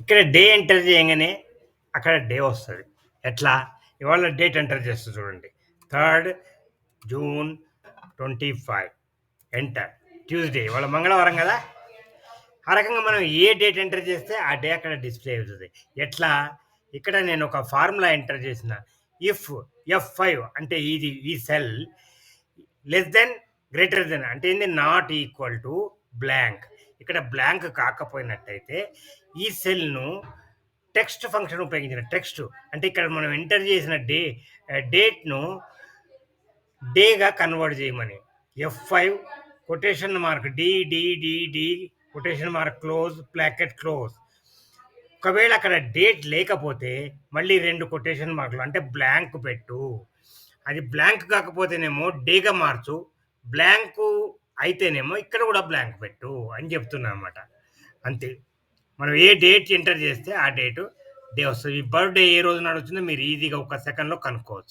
ఇక్కడ day enter చేయంగానే అక్కడ డే వస్తది. ఎట్లా? ఇవాళ డేట్ ఎంటర్ చేస్తా చూడండి. 3 జూన్ 25 ఎంటర్. ట్యూస్‌డే ఇవాళ మంగళవారం గదా! ఆ రకంగా మనం ఏ డేట్ ఎంటర్ చేస్తే ఆ డే అక్కడ డిస్‌ప్లే అవుతది. ఎట్లా? ఇక్కడ నేను ఒక ఫార్ములా ఎంటర్ చేసిన. ఇఫ్ F5 అంటే ఈ cell less than greater than అంటే ఏంది? Not equal to blank. ఇక్కడ బ్లాంక్ కాకపోయినట్టయితే ఈ సెల్‌ను టెక్స్ట్ ఫంక్షన్ ఉపయోగించిన టెక్స్ట్ అంటే ఇక్కడ మనం ఎంటర్ చేసిన డేట్‌ను డేగా కన్వర్ట్ చేయమని. F5 quotation mark D quotation mark close bracket close. ఒకవేళ అక్కడ డేట్ లేకపోతే మళ్ళీ 2 కొటేషన్ మార్కులు అంటే బ్లాంక్ పెట్టు. అది బ్లాంక్ కాకపోతేనేమో డేగా మార్చు. బ్లాంకు అయితేనేమో ఇక్కడ కూడా బ్లాంక్ పెట్టు అని చెప్తున్నా అనమాట. అంతే. మనం ఏ డేట్ ఎంటర్ చేస్తే ఆ డే వస్తది. ఈ బర్త్‌డే ఏ రోజు నాడొచ్చిందో మీరు ఈజీగా ఒక సెకండ్‌లో కనుక్కోవచ్చు.